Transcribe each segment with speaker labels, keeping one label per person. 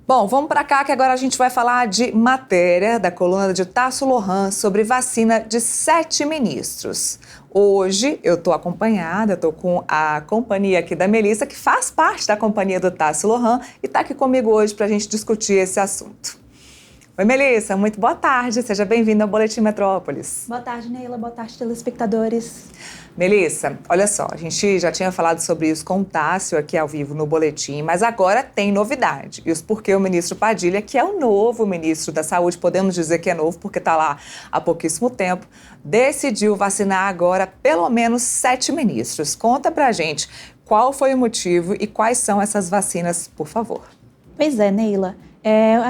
Speaker 1: Bom, vamos para cá que agora a gente vai falar de matéria da coluna de Tasso Lohan sobre vacina de 7 ministros. Hoje eu estou acompanhada, estou com a companhia aqui da Melissa, que faz parte da companhia do Tasso Lohan e está aqui comigo hoje para a gente discutir esse assunto. Oi, Melissa, muito boa tarde, seja bem-vinda ao Boletim Metrópolis.
Speaker 2: Boa tarde, Neila, boa tarde, telespectadores.
Speaker 1: Melissa, olha só, a gente já tinha falado sobre isso com o Tássio aqui ao vivo no Boletim, mas agora tem novidade. Isso porque o ministro Padilha, que é o novo ministro da Saúde, podemos dizer que é novo porque está lá há pouquíssimo tempo, decidiu vacinar agora pelo menos 7 ministros. Conta pra gente qual foi o motivo e quais são essas vacinas, por favor.
Speaker 2: Pois é, Neila.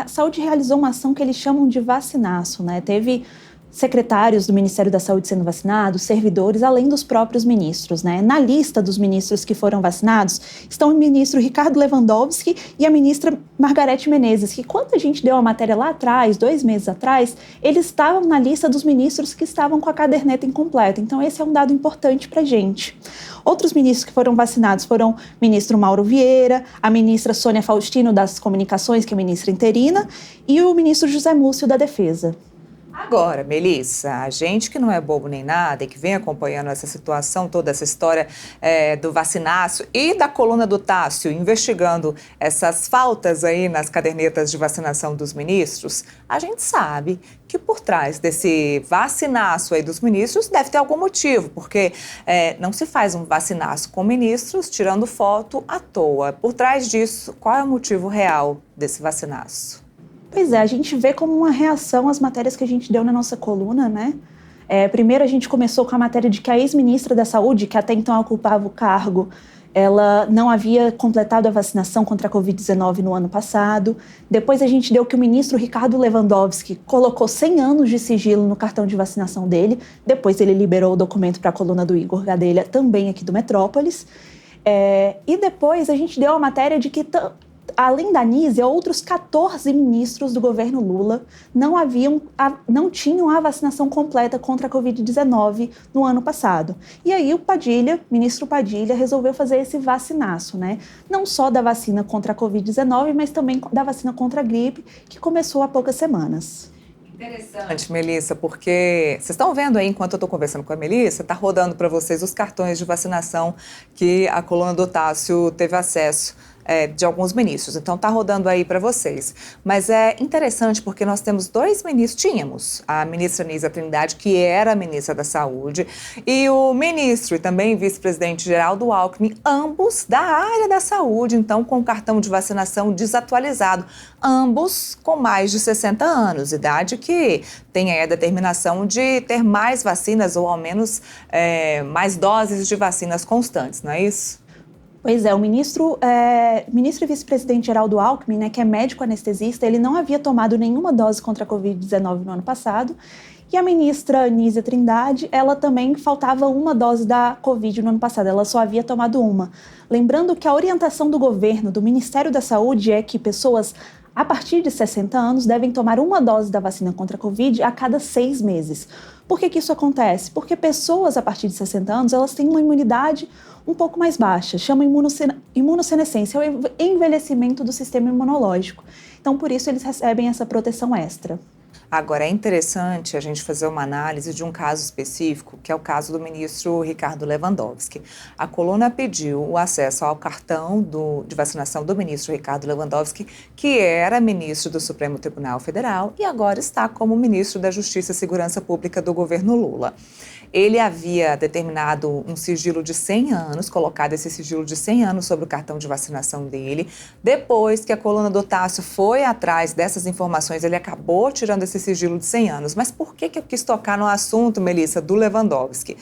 Speaker 2: A Saúde realizou uma ação que eles chamam de vacinaço, né? Teve secretários do Ministério da Saúde sendo vacinados, servidores, além dos próprios ministros, né? Na lista dos ministros que foram vacinados estão o ministro Ricardo Lewandowski e a ministra Margarete Menezes, que quando a gente deu a matéria lá atrás, 2 meses atrás, eles estavam na lista dos ministros que estavam com a caderneta incompleta. Então esse é um dado importante para a gente. Outros ministros que foram vacinados foram o ministro Mauro Vieira, a ministra Sônia Faustino das Comunicações, que é ministra interina, e o ministro José Múcio da Defesa.
Speaker 1: Agora, Melissa, a gente que não é bobo nem nada e que vem acompanhando essa situação toda, essa história do vacinaço e da coluna do Tássio, investigando essas faltas aí nas cadernetas de vacinação dos ministros, a gente sabe que por trás desse vacinaço aí dos ministros deve ter algum motivo, porque não se faz um vacinaço com ministros tirando foto à toa. Por trás disso, qual é o motivo real desse vacinaço?
Speaker 2: Pois é, a gente vê como uma reação às matérias que a gente deu na nossa coluna, né? Primeiro a gente começou com a matéria de que a ex-ministra da Saúde, que até então ocupava o cargo, ela não havia completado a vacinação contra a Covid-19 no ano passado. Depois a gente deu que o ministro Ricardo Lewandowski colocou 100 anos de sigilo no cartão de vacinação dele. Depois ele liberou o documento para a coluna do Igor Gadelha, também aqui do Metrópolis. E depois a gente deu a matéria de que além da Anísia, outros 14 ministros do governo Lula não tinham a vacinação completa contra a Covid-19 no ano passado. E aí o ministro Padilha, resolveu fazer esse vacinaço, né? Não só da vacina contra a Covid-19, mas também da vacina contra a gripe, que começou há poucas semanas.
Speaker 1: Interessante, Melissa, porque vocês estão vendo aí, enquanto eu estou conversando com a Melissa, está rodando para vocês os cartões de vacinação que a coluna do Tássio teve acesso de alguns ministros. Então, está rodando aí para vocês. Mas é interessante porque nós temos 2 ministros. Tínhamos a ministra Nízia Trindade, que era a ministra da Saúde, e o ministro e também vice-presidente Geraldo Alckmin, ambos da área da saúde, então com o cartão de vacinação desatualizado. Ambos com mais de 60 anos, idade que tem aí a determinação de ter mais vacinas ou ao menos mais doses de vacinas constantes, não é isso?
Speaker 2: Pois é, o ministro e vice-presidente Geraldo Alckmin, né, que é médico anestesista, ele não havia tomado nenhuma dose contra a Covid-19 no ano passado. E a ministra Nízia Trindade, ela também faltava uma dose da Covid no ano passado, ela só havia tomado uma. Lembrando que a orientação do governo, do Ministério da Saúde, é que pessoas a partir de 60 anos devem tomar uma dose da vacina contra a Covid a cada 6 meses. Por que isso acontece? Porque pessoas a partir de 60 anos, elas têm uma imunidade um pouco mais baixa, chama imunossenescência, é o envelhecimento do sistema imunológico. Então, por isso, eles recebem essa proteção extra.
Speaker 1: Agora, é interessante a gente fazer uma análise de um caso específico, que é o caso do ministro Ricardo Lewandowski. A coluna pediu o acesso ao cartão de vacinação do ministro Ricardo Lewandowski, que era ministro do Supremo Tribunal Federal e agora está como ministro da Justiça e Segurança Pública do governo Lula. Ele havia determinado um sigilo de 100 anos, colocado esse sigilo de 100 anos sobre o cartão de vacinação dele. Depois que a coluna do Tássio foi atrás dessas informações, ele acabou tirando esse sigilo de 100 anos. Mas por que eu quis tocar no assunto, Melissa, do Lewandowski?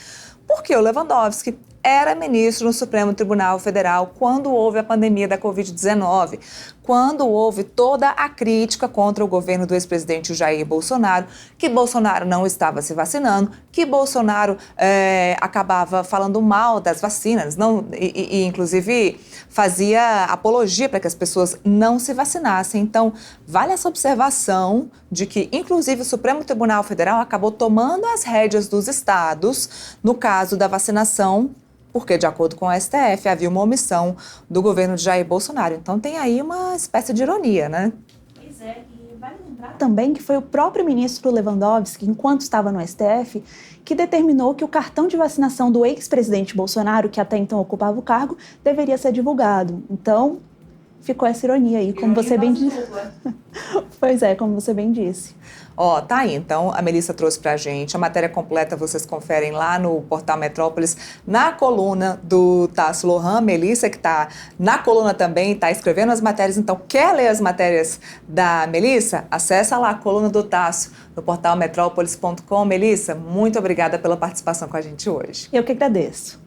Speaker 1: Porque o Lewandowski era ministro no Supremo Tribunal Federal quando houve a pandemia da Covid-19, quando houve toda a crítica contra o governo do ex-presidente Jair Bolsonaro, que Bolsonaro não estava se vacinando, que Bolsonaro acabava falando mal das vacinas, inclusive fazia apologia para que as pessoas não se vacinassem. Então, vale essa observação de que, inclusive, o Supremo Tribunal Federal acabou tomando as rédeas dos estados no caso da vacinação porque, de acordo com o STF, havia uma omissão do governo de Jair Bolsonaro. Então tem aí uma espécie de ironia, né?
Speaker 2: Pois é, e vale lembrar também que foi o próprio ministro Lewandowski, enquanto estava no STF, que determinou que o cartão de vacinação do ex-presidente Bolsonaro, que até então ocupava o cargo, deveria ser divulgado. Então, ficou essa ironia aí, como você bem disse. Pois é, como você bem disse.
Speaker 1: Ó, tá aí, então a Melissa trouxe pra gente. A matéria completa vocês conferem lá no Portal Metrópolis, na coluna do Tasso Lohan. Melissa, que tá na coluna também, tá escrevendo as matérias. Então, quer ler as matérias da Melissa? Acessa lá a coluna do Tasso no portal metrópolis.com. Melissa, muito obrigada pela participação com a gente hoje.
Speaker 2: Eu que agradeço.